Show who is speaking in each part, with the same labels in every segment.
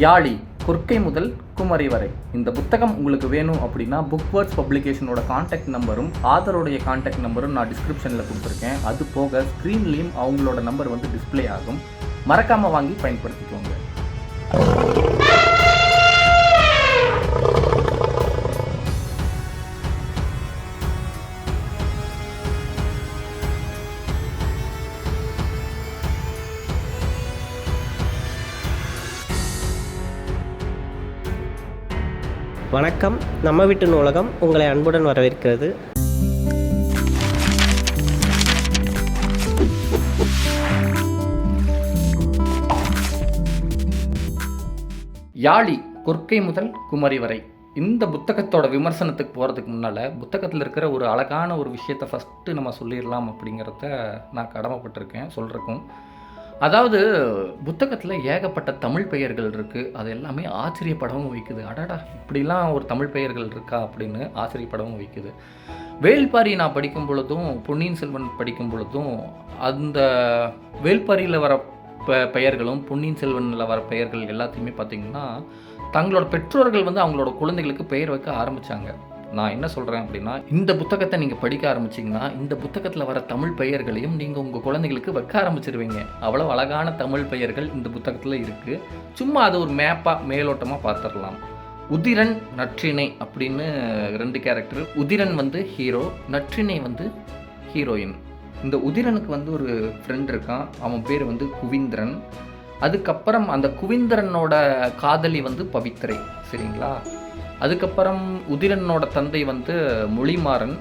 Speaker 1: யாழி கொர்க்கை முதல் குமரி வரை. இந்த புத்தகம் உங்களுக்கு வேணும் அப்படின்னா புக்வேர்ட்ஸ் பப்ளிகேஷனோட கான்டாக்ட் நம்பரும் ஆதரோடைய கான்டாக்ட் நம்பரும் நான் டிஸ்கிரிப்ஷனில் கொடுத்துருக்கேன். அது போக ஸ்க்ரீன்லேயும் அவங்களோட நம்பர் வந்து டிஸ்பிளே ஆகும். மறக்காமல் வாங்கி பயன்படுத்திக்கோங்க.
Speaker 2: வணக்கம். நம்ம வீட்டு நூலகம் உங்களை அன்புடன் வரவேற்கிறது.
Speaker 1: யாழி கொர்க்கை முதல் குமரி வரை. இந்த புத்தகத்தோட விமர்சனத்துக்கு போகிறதுக்கு முன்னால் புத்தகத்தில் இருக்கிற ஒரு அழகான ஒரு விஷயத்தை ஃபஸ்ட்டு நம்ம சொல்லிடலாம் அப்படிங்கிறத நான் கடமைப்பட்டிருக்கேன் சொல்கிறக்கும். அதாவது புத்தகத்தில் ஏகப்பட்ட தமிழ் பெயர்கள் இருக்குது. அது எல்லாமே ஆச்சரியப்படவும் வைக்குது. அடடா, இப்படிலாம் ஒரு தமிழ் பெயர்கள் இருக்கா அப்படின்னு ஆச்சரியப்படவும் வைக்குது. வேள்பாரி நான் படிக்கும் பொழுதும் பொன்னியின் செல்வன் படிக்கும் பொழுதும் அந்த வேள்பாரியில் வர பெயர்களும் பொன்னியின் செல்வனில் வர பெயர்கள் எல்லாத்தையுமே பார்த்திங்கன்னா தங்களோட பெற்றோர்கள் வந்து அவங்களோட குழந்தைகளுக்கு பெயர் வைக்க ஆரம்பித்தாங்க. நான் என்ன சொல்கிறேன் அப்படின்னா, இந்த புத்தகத்தை நீங்கள் படிக்க ஆரம்பிச்சிங்கன்னா இந்த புத்தகத்தில் வர தமிழ் பெயர்களையும் நீங்கள் உங்கள் குழந்தைகளுக்கு வைக்க ஆரம்பிச்சிருவீங்க. அவ்வளோ அழகான தமிழ் பெயர்கள் இந்த புத்தகத்தில் இருக்குது. சும்மா அது ஒரு மேப்பாக மேலோட்டமாக பார்த்துடலாம். உதிரன் நற்றிணை அப்படின்னு 2 கேரக்டர். உதிரன் வந்து ஹீரோ, நற்றிணை வந்து ஹீரோயின். இந்த உதிரனுக்கு வந்து ஒரு ஃப்ரெண்ட் இருக்கான். அவன் பேர் வந்து குவிந்திரன். அதுக்கப்புறம் அந்த குவிந்திரனோட காதலி வந்து பவித்திரை. சரிங்களா? அதுக்கப்புறம் உதிரனோட தந்தை வந்து மொழிமாறன்.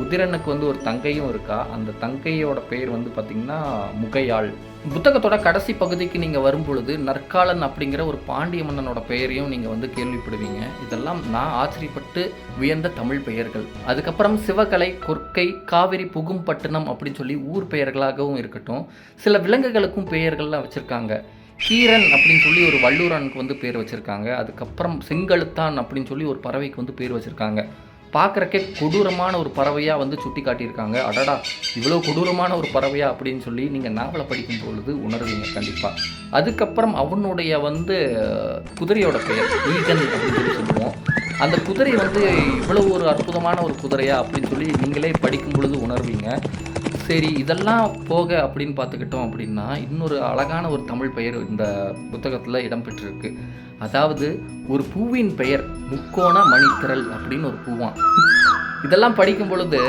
Speaker 1: உதிரனுக்கு வந்து ஒரு தங்கையும் இருக்கா. அந்த தங்கையோட பேர் வந்து பார்த்திங்கன்னா முகையாள். புத்தகத்தோட கடைசி பகுதிக்கு நீங்கள் வரும்பொழுது நற்காலன் அப்படிங்கிற ஒரு பாண்டிய மன்னனோட பெயரையும் நீங்கள் வந்து கேள்விப்படுவீங்க. இதெல்லாம் நான் ஆச்சரியப்பட்டு வியந்த தமிழ் பெயர்கள். அதுக்கப்புறம் சிவகலை, கொர்க்கை, காவிரி புகும்பட்டினம் அப்படின்னு சொல்லி ஊர் பெயர்களாகவும் இருக்கட்டும், சில விலங்குகளுக்கும் பெயர்கள்லாம் வச்சுருக்காங்க. கீரன் அப்படின்னு சொல்லி ஒரு வல்லூரனுக்கு வந்து பேர் வச்சுருக்காங்க. அதுக்கப்புறம் செங்கழுத்தான் அப்படின்னு சொல்லி ஒரு பறவைக்கு வந்து பேர் வச்சுருக்காங்க. பார்க்குறக்கே கொடூரமான ஒரு பறவையாக வந்து சுட்டி காட்டியிருக்காங்க. அடடா, இவ்வளோ கொடூரமான ஒரு பறவையா அப்படின்னு சொல்லி நீங்கள் நாவலை படிக்கும் பொழுது உணர்வீங்க கண்டிப்பாக. அதுக்கப்புறம் அவனுடைய வந்து குதிரையோட பெயர் ஈகன் அப்படின்னு சொல்லி சொல்லுவோம். அந்த குதிரை வந்து இவ்வளோ ஒரு அற்புதமான ஒரு குதிரையா அப்படின்னு சொல்லி நீங்களே படிக்கும் பொழுது உணர்வீங்க. சரி, இதெல்லாம் போக அப்படின்னு பார்த்துக்கிட்டோம் அப்படின்னா இன்னொரு அழகான ஒரு தமிழ் பெயர் இந்த புத்தகத்தில் இடம்பெற்றிருக்கு. அதாவது ஒரு பூவின் பெயர் முக்கோண மணித்திரள் அப்படின்னு ஒரு பூவான். இதெல்லாம் படிக்கும் பொழுது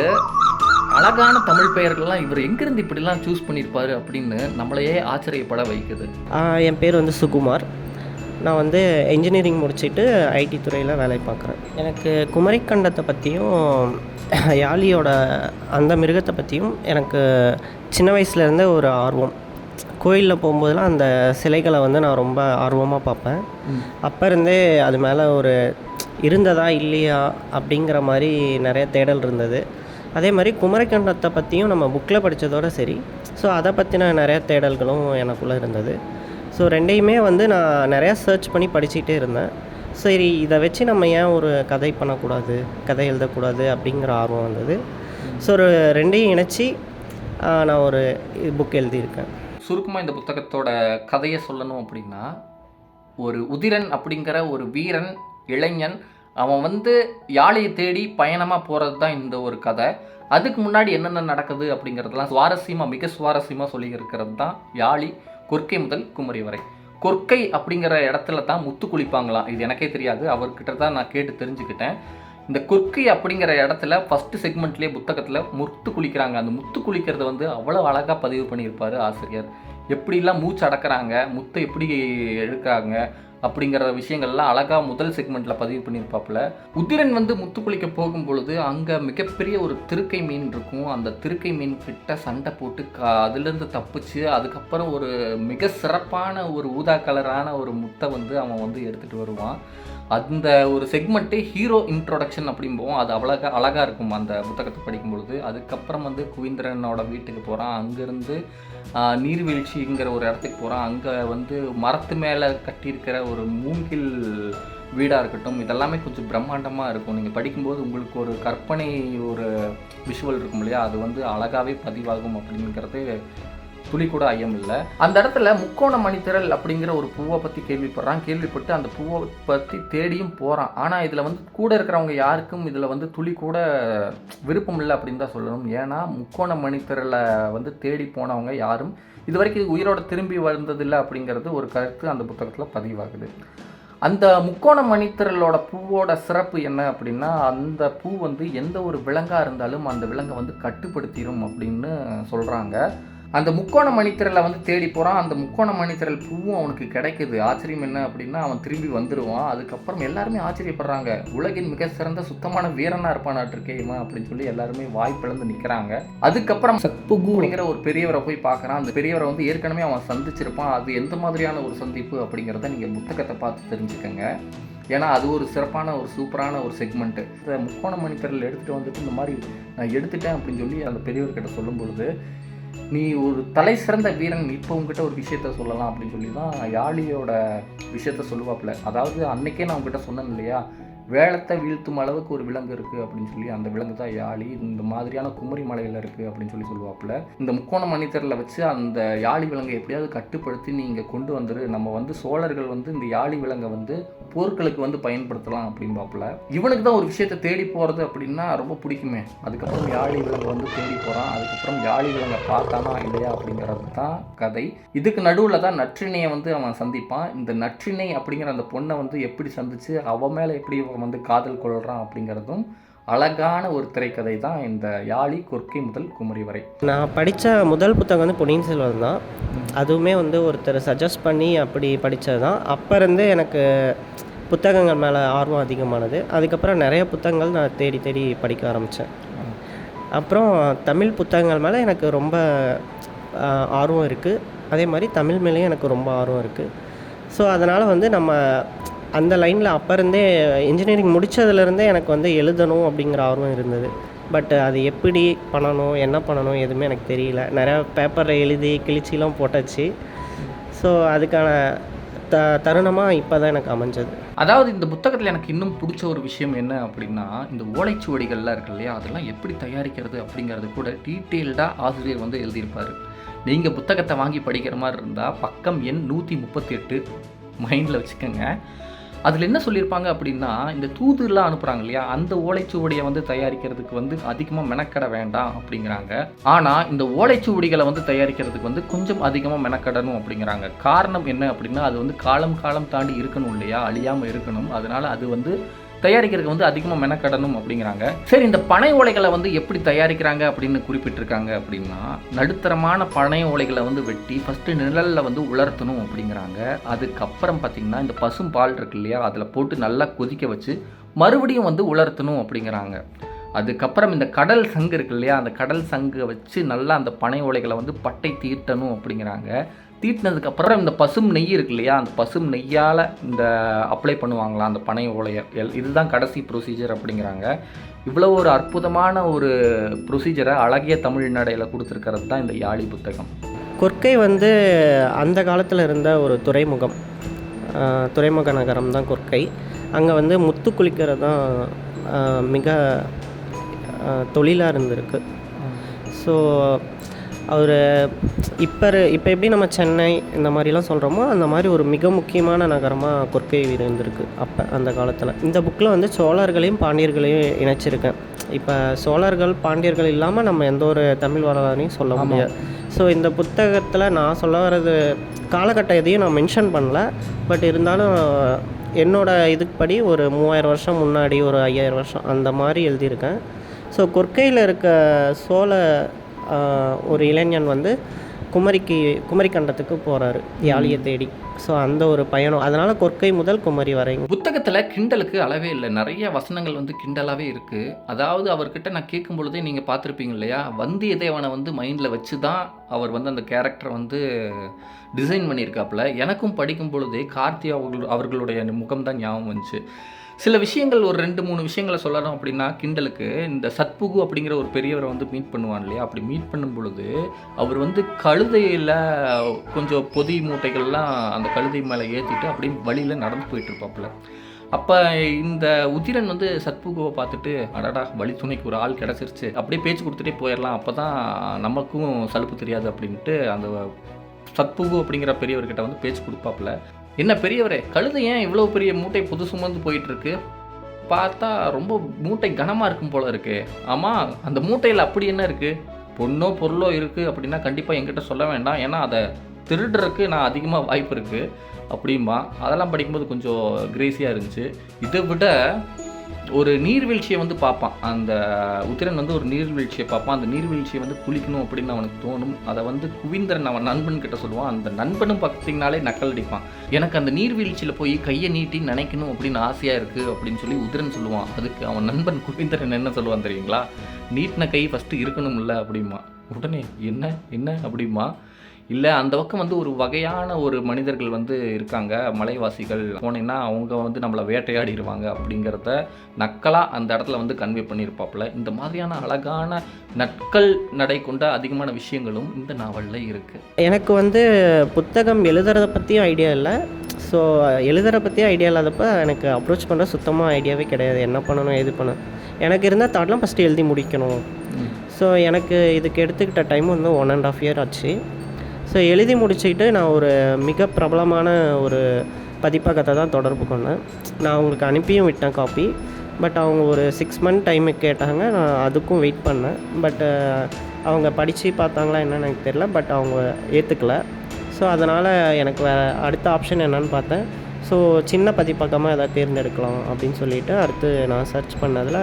Speaker 1: அழகான தமிழ் பெயர்கள்லாம் இவர் எங்கேருந்து இப்படிலாம் சூஸ் பண்ணியிருப்பார் அப்படின்னு நம்மளையே ஆச்சரியப்பட வைக்குது.
Speaker 2: என் பேர் வந்து சுகுமார். நான் வந்து இன்ஜினியரிங் முடிச்சுட்டு ஐடி துறையில் வேலை பார்க்குறேன். எனக்கு குமரிக்கண்டத்தை பற்றியும் யாழியோட அந்த மிருகத்தை பற்றியும் எனக்கு சின்ன வயசுலேருந்தே ஒரு ஆர்வம். கோயிலில் போகும்போதெல்லாம் அந்த சிலைகளை வந்து நான் ரொம்ப ஆர்வமாக பார்ப்பேன். அப்போ இருந்தே அது மேலே ஒரு இருந்ததா இல்லையா அப்படிங்கிற மாதிரி நிறைய தேடல் இருந்தது. அதே மாதிரி குமரிக்கண்டத்தை பற்றியும் நம்ம புக்கில் படித்ததோடு சரி, ஸோ அதை பற்றின நிறைய தேடல்களும் எனக்குள்ளே இருந்தது. ஸோ ரெண்டையுமே வந்து நான் நிறையா சர்ச் பண்ணி படிச்சுக்கிட்டே இருந்தேன். சரி, இதை வச்சு நம்ம ஏன் ஒரு கதை பண்ணக்கூடாது, கதை எழுதக்கூடாது அப்படிங்கிற ஆர்வம் வந்தது. ஸோ ஒரு ரெண்டையும் இணைச்சி நான் ஒரு புக் எழுதியிருக்கேன்.
Speaker 1: சுருக்கமாக இந்த புத்தகத்தோட கதையை சொல்லணும் அப்படின்னா, ஒரு உதிரன் அப்படிங்கிற ஒரு வீரன் இளைஞன், அவன் வந்து யாழையை தேடி பயணமாக போகிறது தான் இந்த ஒரு கதை. அதுக்கு முன்னாடி என்னென்ன நடக்குது அப்படிங்கிறதெல்லாம் மிக சுவாரஸ்யமாக சொல்லி இருக்கிறது தான் யாழி கொர்க்கை முதல் குமரி வரை. கொர்க்கை அப்படிங்கிற இடத்துல தான் முத்து குளிப்பாங்களாம். இது எனக்கே தெரியாது, அவர்கிட்ட தான் நான் கேட்டு தெரிஞ்சுக்கிட்டேன். இந்த கொர்க்கை அப்படிங்கிற இடத்துல ஃபஸ்ட்டு செக்மெண்ட்லேயே புத்தகத்தில் முத்து குளிக்கிறாங்க. அந்த முத்து குளிக்கிறது வந்து அவ்வளோ அழகாக பதிவு பண்ணியிருப்பார் ஆசிரியர். எப்படிலாம் மூச்சு அடக்கிறாங்க, முத்தை எப்படி எடுக்கிறாங்க அப்படிங்கிற விஷயங்கள்லாம் அழகாக முதல் செக்மெண்ட்டில் பதிவு பண்ணியிருப்பாப்புல. உதிரன் வந்து முத்து குளிக்க போகும் பொழுது அங்கே மிகப்பெரிய ஒரு திருக்கை மீன் இருக்கும். அந்த திருக்கை மீன் கிட்ட சண்டை போட்டு அதுலேருந்து தப்பிச்சு அதுக்கப்புறம் ஒரு மிக சிறப்பான ஒரு ஊதா கலரான ஒரு முத்தை வந்து அவன் வந்து எடுத்துகிட்டு வருவான். அந்த ஒரு செக்மெண்ட்டு ஹீரோ இன்ட்ரோடக்ஷன் அப்படிம்போம். அது அழகாக இருக்கும் அந்த புத்தகத்தை படிக்கும்பொழுது. அதுக்கப்புறம் வந்து குவிந்திரனோட வீட்டுக்கு போகிறான். அங்கேருந்து நீர்வீழ்ச்சிங்கிற ஒரு இடத்துக்கு போகிறான். அங்கே வந்து மரத்து மேலே கட்டியிருக்கிற ஒரு மூங்கில் வீடாக இருக்கட்டும், இதெல்லாமே கொஞ்சம் பிரம்மாண்டமாக இருக்கும். நீங்கள் படிக்கும்போது உங்களுக்கு ஒரு கற்பனை ஒரு விஷுவல் இருக்கும் இல்லையா, அது வந்து அழகாகவே பதிவாகும் அப்படிங்கிறது துளி கூட ஐயம் இல்லை. அந்த இடத்துல முக்கோண மணித்திரள் அப்படிங்கிற ஒரு பூவை பற்றி கேள்விப்பட்டு அந்த பூவை பற்றி தேடியும் போகிறான். ஆனால் இதில் வந்து கூட இருக்கிறவங்க யாருக்கும் இதில் வந்து துளி கூட விருப்பம் இல்லை அப்படின்னு தான் சொல்லணும். ஏன்னா முக்கோண மணித்திரளை வந்து தேடி போனவங்க யாரும் இது வரைக்கும் உயிரோட திரும்பி வந்ததில்லை அப்படிங்கிறது ஒரு கருத்து அந்த புத்தகத்தில் பதிவாகுது. அந்த முக்கோண மணித்திரளோட பூவோட சிறப்பு என்ன அப்படின்னா, அந்த பூ வந்து எந்த ஒரு விலங்காக இருந்தாலும் அந்த விலங்கை வந்து கட்டுப்படுத்திடும் அப்படின்னு சொல்கிறாங்க. அந்த முக்கோண மணித்திரளை வந்து தேடி போகிறான். அந்த முக்கோண மணித்திரள் பூவும் அவனுக்கு கிடைக்குது. ஆச்சரியம் என்ன அப்படின்னா, அவன் திரும்பி வந்துடுவான். அதுக்கப்புறம் எல்லாருமே ஆச்சரியப்படுறாங்க. உலகின் மிக சிறந்த சுத்தமான வீரனாக இருப்பானாட்டிருக்கே இவன் அப்படின்னு சொல்லி எல்லாருமே வாய்ப்பிழந்து நிற்கிறாங்க. அதுக்கப்புறம் சத்புகு அப்படிங்கிற ஒரு பெரியவரை போய் பார்க்குறான். அந்த பெரியவரை வந்து ஏற்கனவே அவன் சந்திச்சிருப்பான். அது எந்த மாதிரியான ஒரு சந்திப்பு அப்படிங்கிறத நீங்கள் புத்தகத்தை பார்த்து தெரிஞ்சுக்கங்க. ஏன்னா அது ஒரு சிறப்பான ஒரு சூப்பரான ஒரு செக்மெண்ட்டு. இந்த முக்கோண மணித்திரள் எடுத்துகிட்டு வந்துட்டு இந்த மாதிரி நான் எடுத்துட்டேன் அப்படின்னு சொல்லி அந்த பெரியவர்கிட்ட சொல்லும் பொழுது, நீ ஒரு தலை சிறந்த வீரன், இப்போ உங்ககிட்ட ஒரு விஷயத்த சொல்லலாம் அப்படின்னு சொல்லி தான் யாழியோட விஷயத்த சொல்லுவாப்புல. அதாவது அன்னைக்கே நான் உங்ககிட்ட சொன்னேன் இல்லையா, வேளத்தை வீழ்த்தும் அளவுக்கு ஒரு விலங்கு இருக்குது அப்படின்னு சொல்லி, அந்த விலங்கு தான் யாழி. இந்த மாதிரியான குமரி மலையில் இருக்குது அப்படின்னு சொல்லி சொல்லுவாப்புல. இந்த முக்கோண மணித்திரளை வச்சு அந்த யாழி விலங்கை எப்படியாவது கட்டுப்படுத்தி நீங்கள் கொண்டு வந்துரு, நம்ம வந்து சோழர்கள் வந்து இந்த யாழி விலங்கை வந்து போர்களுக்கு வந்து பயன்படுத்தலாம் அப்படின்பாப்புல. இவனுக்கு தான் ஒரு விஷயத்தை தேடி போகிறது அப்படின்னா ரொம்ப பிடிக்குமே. அதுக்கப்புறம் யாழி விலங்கை வந்து தேடி போகிறான். அதுக்கப்புறம் யாழி விலங்கை பார்த்தானா இல்லையா அப்படிங்கிறது தான் கதை. இதுக்கு நடுவில் தான் நற்றினையை வந்து அவன் சந்திப்பான். இந்த நற்றினை அப்படிங்கிற அந்த பொண்ணை வந்து எப்படி சந்திச்சு அவன் மேலே எப்படி வந்து காதல் கொள்கிறான் அப்படிங்கிறதும் அழகான ஒரு திரைக்கதை தான் இந்த யாழி கொர்க்கை முதல் குமரி வரை.
Speaker 2: நான் படித்த முதல் புத்தகம் வந்து பொன்னியின் செல்வன் தான். அதுவுமே வந்து ஒருத்தர் சஜஸ்ட் பண்ணி அப்படி படித்தது தான். அப்போ இருந்து எனக்கு புத்தகங்கள் மேலே ஆர்வம் அதிகமானது. அதுக்கப்புறம் நிறைய புத்தகங்கள் நான் தேடி தேடி படிக்க ஆரம்பித்தேன். அப்புறம் தமிழ் புத்தகங்கள் மேலே எனக்கு ரொம்ப ஆர்வம் இருக்குது. அதே மாதிரி தமிழ் மேலேயும் எனக்கு ரொம்ப ஆர்வம் இருக்குது. ஸோ அதனால் வந்து நம்ம அந்த லைனில் அப்போ இருந்தே இன்ஜினியரிங் முடித்ததுலேருந்தே எனக்கு வந்து எழுதணும் அப்படிங்கிற ஆர்வம் இருந்தது. பட் அது எப்படி பண்ணணும், என்ன பண்ணணும் எதுவுமே எனக்கு தெரியல. நிறையா பேப்பரில் எழுதி கிழிச்சிலாம் போட்டாச்சு. ஸோ அதுக்கான தருணமாக இப்போ தான் எனக்கு அமைஞ்சது.
Speaker 1: அதாவது இந்த புத்தகத்தில் எனக்கு இன்னும் பிடிச்ச ஒரு விஷயம் என்ன அப்படின்னா, இந்த ஓலைச்சுவடிகள்லாம் இருக்கு இல்லையா, அதெல்லாம் எப்படி தயாரிக்கிறது அப்படிங்கிறது கூட டீட்டெயில்டாக ஆசிரியர் வந்து எழுதியிருப்பார். நீங்கள் புத்தகத்தை வாங்கி படிக்கிற மாதிரி இருந்தால் பக்கம் எண் 138 மைண்டில் வச்சுக்கோங்க. அதில் என்ன சொல்லியிருப்பாங்க அப்படின்னா, இந்த தூதுலாம் அனுப்புகிறாங்க இல்லையா, அந்த ஓலைச்சுவடியை வந்து தயாரிக்கிறதுக்கு வந்து அதிகமாக மெனக்கட வேண்டாம் அப்படிங்கிறாங்க. ஆனால் இந்த ஓலைச்சுவடிகளை வந்து தயாரிக்கிறதுக்கு வந்து கொஞ்சம் அதிகமாக மெனக்கடணும் அப்படிங்கிறாங்க. காரணம் என்ன அப்படின்னா, அது வந்து காலம் தாண்டி இருக்கணும் இல்லையா, அழியாமல் இருக்கணும். அதனால் அது வந்து தயாரிக்கிறதுக்கு வந்து அதிகமாக மெனக்கடணும் அப்படிங்கிறாங்க. சரி, இந்த பனை ஓலைகளை வந்து எப்படி தயாரிக்கிறாங்க அப்படின்னு குறிப்பிட்டிருக்காங்க அப்படின்னா, நடுத்தரமான பனை ஓலைகளை வந்து வெட்டி ஃபஸ்ட்டு நிழலில் வந்து உலர்த்தணும் அப்படிங்கிறாங்க. அதுக்கப்புறம் பார்த்திங்கன்னா இந்த பசும் பால் இருக்கு இல்லையா, அதில் போட்டு நல்லா கொதிக்க வச்சு மறுபடியும் வந்து உலர்த்தணும் அப்படிங்கிறாங்க. அதுக்கப்புறம் இந்த கடல் சங்கு இருக்கு இல்லையா, அந்த கடல் சங்கை வச்சு நல்லா அந்த பனை ஓலைகளை வந்து பட்டை தீட்டணும் அப்படிங்கிறாங்க. தீட்டினதுக்கப்புறம் இந்த பசும் நெய் இருக்கு இல்லையா, அந்த பசும் நெய்யால் இந்த அப்ளை பண்ணுவாங்களாம் அந்த பனை ஓலையை. இதுதான் கடைசி ப்ரொசீஜர் அப்படிங்கிறாங்க. இவ்வளோ ஒரு அற்புதமான ஒரு ப்ரொசீஜரை அழகிய தமிழ் நடையில் கொடுத்துருக்கிறது தான் இந்த யாழி புத்தகம்.
Speaker 2: கொர்க்கை வந்து அந்த காலத்தில் இருந்த ஒரு துறைமுகம், துறைமுக நகரம் தான் கொர்க்கை. அங்கே வந்து முத்து குளிக்கிறது தான் மிக தொழிலாக இருந்திருக்கு. ஸோ அவர் இப்போ எப்படி நம்ம சென்னை இந்த மாதிரிலாம் சொல்கிறோமோ அந்த மாதிரி ஒரு மிக முக்கியமான நகரமாக கொர்க்கை இருந்திருக்கு அப்போ அந்த காலத்தில். இந்த புக்கில் வந்து சோழர்களையும் பாண்டியர்களையும் இணைச்சிருக்கேன். இப்போ சோழர்கள் பாண்டியர்கள் இல்லாமல் நம்ம எந்த ஒரு தமிழ் வரலாறையும் சொல்ல முடியாது. ஸோ இந்த புத்தகத்தில் நான் சொல்ல வர்றது காலகட்டம் எதையும் நான் மென்ஷன் பண்ணல. பட் இருந்தாலும் என்னோடய இதுப்படி ஒரு 3000 வருஷம் முன்னாடி, ஒரு 5000 வருஷம் அந்த மாதிரி எழுதியிருக்கேன். ஸோ கொர்க்கையில் இருக்க சோழ ஒரு இளைஞன் வந்து குமரி கண்டத்துக்கு போகிறாரு யாழியை தேடி. ஸோ அந்த ஒரு பயணம், அதனால் கொர்க்கை முதல் குமரி வரை.
Speaker 1: புத்தகத்தில் கிண்டலுக்கு அளவே இல்லை. நிறைய வசனங்கள் வந்து கிண்டலாகவே இருக்குது. அதாவது அவர்கிட்ட நான் கேட்கும் பொழுதே நீங்கள் பார்த்துருப்பீங்க இல்லையா, வந்தியத்தேவனை வந்து மைண்டில் வச்சு தான் அவர் வந்து அந்த கேரக்டரை வந்து டிசைன் பண்ணியிருக்காப்புல. எனக்கும் படிக்கும் பொழுதே கார்த்தி அவர்களுடைய முகம் தான் ஞாபகம் வந்துச்சு. சில விஷயங்கள், ஒரு 2-3 விஷயங்களை சொல்லணும் அப்படின்னா, கிண்டலுக்கு இந்த சத்புகு அப்படிங்கிற ஒரு பெரியவரை வந்து மீட் பண்ணுவான் இல்லையா, அப்படி மீட் பண்ணும் பொழுது அவர் வந்து கழுதையில் கொஞ்சம் பொதி மூட்டைகள்லாம் அந்த கழுதை மேலே ஏற்றிட்டு அப்படியே வழியில் நடந்து போயிட்டுருப்பாப்புல. அப்போ இந்த உதிரன் வந்து சத்புகுவை பார்த்துட்டு அடடா வழி துணைக்கு ஒரு ஆள் கிடச்சிருச்சு, அப்படியே பேச்சு கொடுத்துட்டே போயிடலாம், அப்போ தான் நமக்கும் சலுப்பு தெரியாது அப்படின்ட்டு அந்த சத்புகு அப்படிங்கிற பெரியவர்கிட்ட வந்து பேச்சு கொடுப்பாப்புல. என்ன பெரியவரே, கழுதை ஏன் இவ்வளோ பெரிய மூட்டை புது சுமந்து போயிட்டுருக்கு, பார்த்தா ரொம்ப மூட்டை கனமாக இருக்கும் போல இருக்கு. ஆமாம், அந்த மூட்டையில் அப்படி என்ன இருக்குது, பொண்ணோ பொருளோ இருக்குது அப்படின்னா கண்டிப்பாக என்கிட்ட சொல்ல வேண்டாம், ஏன்னா அதை திருடுறதுக்கு நான் அதிகமாக வாய்ப்பு இருக்குது அப்படிம்பா. அதெல்லாம் படிக்கும்போது கொஞ்சம் கிரேஸியாக இருந்துச்சு. இதை விட ஒரு நீர்வீழ்ச்சியை வந்து பார்ப்பான் அந்த உத்திரன் வந்து, ஒரு நீர்வீழ்ச்சியை பார்ப்பான். அந்த நீர்வீழ்ச்சியை வந்து குளிக்கணும் அப்படின்னு அவனுக்கு தோணும். அதை வந்து குவிந்தரன் அவன் நண்பன் கிட்ட சொல்லுவான். அந்த நண்பனும் பார்த்தீங்கனாலே நக்கல் அடிப்பான். எனக்கு அந்த நீர்வீழ்ச்சியில் போய் கையை நீட்டி நினைக்கணும் அப்படின்னு ஆசையாக இருக்குது அப்படின்னு சொல்லி உத்திரன் சொல்லுவான். அதுக்கு அவன் நண்பன் குவிந்தரன் என்ன சொல்லுவான் தெரியுங்களா, நீட்டின கை ஃபஸ்ட்டு இருக்கணும்ல அப்படிமா. உடனே என்ன என்ன அப்படிமா, இல்லை அந்த பக்கம் வந்து ஒரு வகையான ஒரு மனிதர்கள் வந்து இருக்காங்க, மலைவாசிகள், போனீங்கன்னா அவங்க வந்து நம்மளை வேட்டையாடிடுவாங்க அப்படிங்கிறத நக்கலாக அந்த இடத்துல வந்து கன்வே பண்ணியிருப்பாப்புல. இந்த மாதிரியான அழகான நட்கள் நடை கொண்ட அதிகமான விஷயங்களும் இந்த நாவலில் இருக்குது.
Speaker 2: எனக்கு வந்து புத்தகம் எழுதுறத பற்றியும் ஐடியா இல்லை. ஸோ எழுதுறத பற்றியும் ஐடியா இல்லாதப்போ எனக்கு அப்ரோச் பண்ணுற சுத்தமாக ஐடியாவே கிடையாது. என்ன பண்ணணும் எது பண்ணணும் எனக்கு இருந்தால் தாட்லாம் ஃபஸ்ட்டு எழுதி முடிக்கணும். ஸோ எனக்கு இதுக்கு எடுத்துக்கிட்ட டைம் வந்து 1.5 year ஆச்சு. ஸோ எழுதி முடிச்சுக்கிட்டு நான் ஒரு மிக பிரபலமான ஒரு பதிப்பகத்தை தான் தொடர்பு கொண்டேன். நான் அவங்களுக்கு அனுப்பியும் விட்டேன் காப்பி. பட் அவங்க ஒரு 6 month டைமுக்கு கேட்டாங்க. நான் அதுக்கும் வெயிட் பண்ணேன். பட் அவங்க படித்து பார்த்தாங்களா என்னன்னு எனக்கு தெரியல. பட் அவங்க ஏற்றுக்கல. ஸோ அதனால் எனக்கு அடுத்த ஆப்ஷன் என்னன்னு பார்த்தேன். ஸோ சின்ன பதிப்பகமாக எதாவது தேர்ந்தெடுக்கலாம் அப்படின்னு சொல்லிவிட்டு அடுத்து நான் சர்ச் பண்ணதில்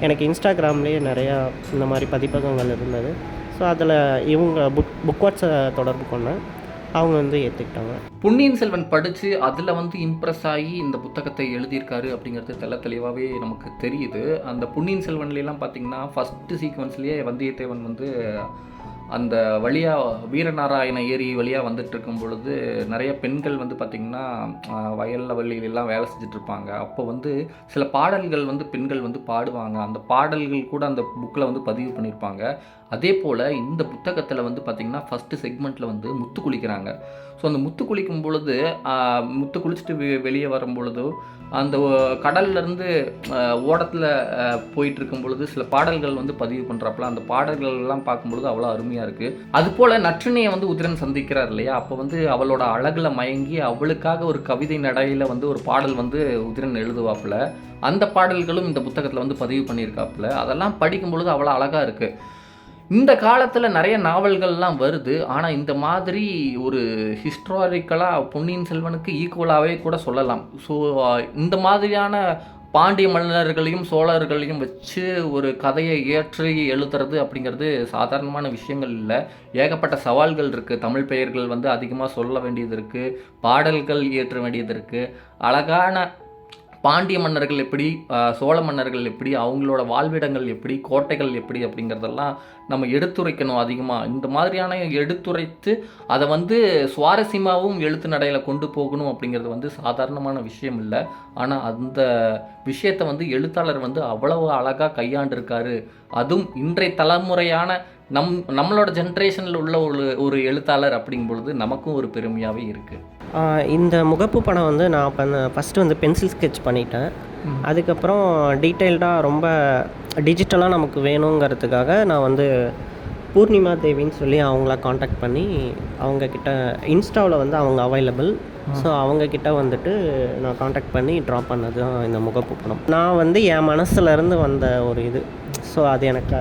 Speaker 2: எனக்கு இன்ஸ்டாகிராம்லேயே நிறையா இந்த மாதிரி பதிப்பகங்கள் இருந்தது. ஸோ அதில் இவங்க புக்வாட்ஸை தொடர்பு கொண்டேன். அவங்க வந்து ஏற்றுக்கிட்டாங்க.
Speaker 1: பொன்னியின் செல்வன் படித்து அதில் வந்து இம்ப்ரெஸ் ஆகி இந்த புத்தகத்தை எழுதியிருக்காரு அப்படிங்கிறது தெளிவாகவே நமக்கு தெரியுது. அந்த பொன்னியின் செல்வன்லாம் பார்த்திங்கன்னா ஃபஸ்ட்டு சீக்வன்ஸ்லேயே வந்தியத்தேவன் வந்து அந்த வழியாக வீரநாராயண ஏரி வழியாக வந்துட்டு இருக்கும் பொழுது நிறைய பெண்கள் வந்து பார்த்திங்கன்னா வயலில் வழியிலெல்லாம் வேலை செஞ்சிட்ருப்பாங்க. அப்போ வந்து சில பாடல்கள் வந்து பெண்கள் வந்து பாடுவாங்க. அந்த பாடல்கள் கூட அந்த புக்கில் வந்து பதிவு பண்ணியிருப்பாங்க. அதே போல் இந்த புத்தகத்தில் வந்து பார்த்திங்கன்னா ஃபஸ்ட்டு செக்மெண்ட்டில் வந்து முத்து குளிக்கிறாங்க. ஸோ அந்த முத்து குளிக்கும் பொழுது முத்து குளிச்சுட்டு வெளியே வரும் பொழுதோ அந்த கடல்லேருந்து ஓடத்தில் போயிட்டுருக்கும் பொழுது சில பாடல்கள் வந்து பதிவு பண்ணுறாப்புல. அந்த பாடல்கள்லாம் பார்க்கும்பொழுது அவ்வளோ அருமையாக இருக்குது. அதுபோல் நற்றினையை வந்து உதிரன் சந்திக்கிறார் இல்லையா, அப்போ வந்து அவளோட அழகில் மயங்கி அவளுக்காக ஒரு கவிதை நடையில் வந்து ஒரு பாடல் வந்து உதிரன் எழுதுவாப்புல. அந்த பாடல்களும் இந்த புத்தகத்தில் வந்து பதிவு பண்ணியிருக்காப்புல. அதெல்லாம் படிக்கும் பொழுது அவ்வளோ அழகாக இருக்குது. இந்த காலத்தில் நிறைய நாவல்கள்லாம் வருது. ஆனால் இந்த மாதிரி ஒரு ஹிஸ்டாரிக்கலாக பொன்னியின் செல்வனுக்கு ஈக்குவலாகவே கூட சொல்லலாம். ஸோ இந்த மாதிரியான பாண்டிய மன்னர்களையும் சோழர்களையும் வச்சு ஒரு கதையை ஏற்றி எழுதுறது அப்படிங்கிறது சாதாரணமான விஷயங்கள் இல்லை. ஏகப்பட்ட சவால்கள் இருக்குது. தமிழ் பெயர்கள் வந்து அதிகமாக சொல்ல வேண்டியது இருக்குது, பாடல்கள் ஏற்ற வேண்டியது இருக்குது. அழகான பாண்டிய மன்னர்கள் எப்படி, சோழ மன்னர்கள் எப்படி, அவங்களோட வாழ்விடங்கள் எப்படி, கோட்டைகள் எப்படி அப்படிங்கிறதெல்லாம் நம்ம எடுத்துரைக்கணும் அதிகமாக. இந்த மாதிரியான எடுத்துரைத்து அதை வந்து சுவாரஸ்யமாகவும் எழுத்து நடையில் கொண்டு போகணும் அப்படிங்கிறது வந்து சாதாரணமான விஷயம் இல்லை. ஆனால் அந்த விஷயத்தை வந்து எழுத்தாளர் வந்து அவ்வளவு அழகாக கையாண்டிருக்காரு. அதுவும் இன்றைய தலைமுறையான நம்மளோட ஜென்ரேஷனில் உள்ள ஒரு எழுத்தாளர் அப்படிங்கும் பொழுது நமக்கும் ஒரு பெருமையாகவே இருக்குது.
Speaker 2: இந்த முகப்பு படம் வந்து நான் ஃபஸ்ட்டு வந்து பென்சில் ஸ்கெட்ச் பண்ணிட்டேன். அதுக்கப்புறம் டீட்டெயில்டாக ரொம்ப டிஜிட்டலாக நமக்கு வேணுங்கிறதுக்காக நான் வந்து பூர்ணிமா தேவின்னு சொல்லி அவங்கள காண்டாக்ட் பண்ணி அவங்கக்கிட்ட இன்ஸ்டாவில் வந்து அவங்க அவைலபிள். ஸோ அவங்கக்கிட்ட வந்துட்டு நான் காண்டாக்ட் பண்ணி ட்ரா பண்ணது தான் இந்த முகப்பு படம். நான் வந்து என் மனசுலேருந்து வந்த ஒரு இது. ஸோ அது எனக்கு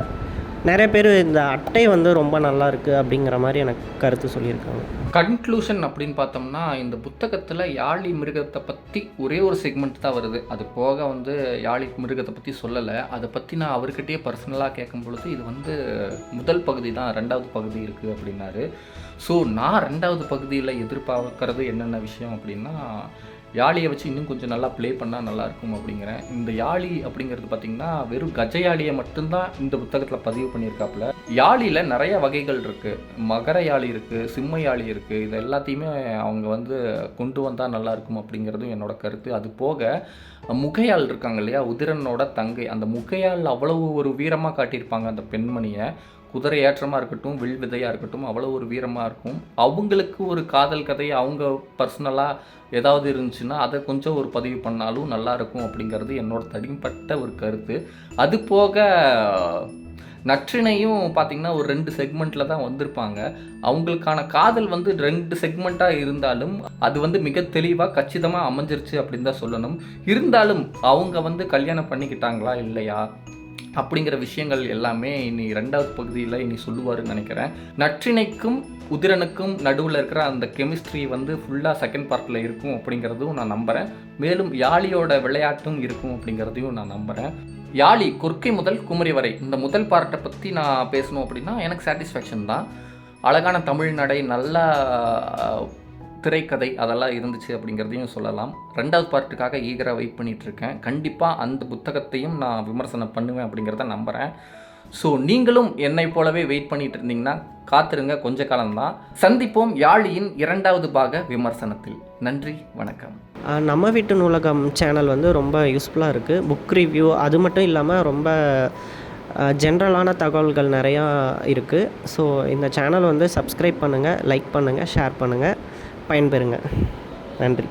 Speaker 2: நிறைய பேர் இந்த அட்டை வந்து ரொம்ப நல்லா இருக்குது அப்படிங்கிற மாதிரி எனக்கு கருத்து சொல்லியிருக்காங்க.
Speaker 1: கன்க்ளூஷன் அப்படின்னு பார்த்தோம்னா இந்த புத்தகத்தில் யாழி மிருகத்தை பற்றி ஒரே ஒரு செக்மெண்ட் தான் வருது. அது போக வந்து யாழி மிருகத்தை பற்றி சொல்லலை. அதை பற்றி நான் அவர்கிட்டயே பர்சனலாக கேட்கும் பொழுது இது வந்து முதல் பகுதி தான், 2வது பகுதி இருக்குது அப்படின்னாரு. ஸோ நான் 2வது பகுதியில் எதிர்பார்க்கறது என்னென்ன விஷயம் அப்படின்னா, யாழியை வச்சு இன்னும் கொஞ்சம் நல்லா ப்ளே பண்ணால் நல்லாயிருக்கும் அப்படிங்கிறேன். இந்த யாழி அப்படிங்கிறது பார்த்திங்கன்னா வெறும் கஜ யாழியை மட்டும்தான் இந்த புத்தகத்தில் பதிவு பண்ணியிருக்காப்புல. யாழியில் நிறைய வகைகள் இருக்குது. மகர யாழி இருக்குது, சிம்ம யாழி இருக்குது. இது எல்லாத்தையுமே அவங்க வந்து கொண்டு வந்தால் நல்லாயிருக்கும் அப்படிங்கிறதும் என்னோட கருத்து. அது போக முகையாள் இருக்காங்க இல்லையா, உதிரனோட தங்கை, அந்த முகையாள் அவ்வளவு ஒரு வீரமாக காட்டியிருப்பாங்க அந்த பெண்மணியை. குதிரை ஏற்றமாக இருக்கட்டும், வில் விதையாக இருக்கட்டும், அவ்வளோ ஒரு வீரமாக இருக்கும். அவங்களுக்கு ஒரு காதல் கதை அவங்க பர்சனலாக ஏதாவது இருந்துச்சுன்னா அதை கொஞ்சம் ஒரு பதிவு பண்ணாலும் நல்லாயிருக்கும் அப்படிங்கிறது என்னோட தனிப்பட்ட ஒரு கருத்து. அது போக நற்றினையும் பார்த்திங்கன்னா ஒரு 2 செக்மெண்ட்டில் தான் வந்திருப்பாங்க. அவங்களுக்கான காதல் வந்து 2 செக்மெண்ட்டாக இருந்தாலும் அது வந்து மிக தெளிவாக கச்சிதமாக அமைஞ்சிருச்சு அப்படின்னு தான் சொல்லணும். இருந்தாலும் அவங்க வந்து கல்யாணம் பண்ணிக்கிட்டாங்களா இல்லையா அப்படிங்கிற விஷயங்கள் எல்லாமே இனி 2வது பகுதியில் இனி சொல்லுவாருன்னு நினைக்கிறேன். நற்றினைக்கும் உதிரனுக்கும் நடுவில் இருக்கிற அந்த கெமிஸ்ட்ரி வந்து ஃபுல்லாக செகண்ட் பார்ட்டில் இருக்கும் அப்படிங்கிறதும் நான் நம்புகிறேன். மேலும் யாழியோட விளையாட்டும் இருக்கும் அப்படிங்கிறதையும் நான் நம்புகிறேன். யாழி கொர்க்கை முதல் குமரி வரை இந்த முதல் பார்ட்டை பற்றி நான் பேசணும் அப்படின்னா எனக்கு சாட்டிஸ்ஃபேக்ஷன் தான். அழகான தமிழ் நடை, நல்ல திரைக்கதை அதெல்லாம் இருந்துச்சு அப்படிங்கிறதையும் சொல்லலாம். 2வது பார்ட்டுக்காக ஈகராக வெயிட் பண்ணிகிட்ருக்கேன். கண்டிப்பாக அந்த புத்தகத்தையும் நான் விமர்சனம் பண்ணுவேன் அப்படிங்கிறத நம்புகிறேன். ஸோ நீங்களும் என்னை போலவே வெயிட் பண்ணிட்டு இருந்தீங்கன்னா காத்திருங்க, கொஞ்ச காலம்தான். சந்திப்போம் யாழியின் 2வது பாக விமர்சனத்தில். நன்றி, வணக்கம்.
Speaker 2: நம்ம வீட்டு நூலகம் சேனல் வந்து ரொம்ப யூஸ்ஃபுல்லாக இருக்குது. புக் ரிவ்யூ அது மட்டும் இல்லாமல் ரொம்ப ஜென்ரலான தகவல்கள் நிறையா இருக்குது. ஸோ இந்த சேனல் வந்து சப்ஸ்கிரைப் பண்ணுங்கள், லைக் பண்ணுங்கள், ஷேர் பண்ணுங்கள், பயன்பெறுங்க. நன்றி.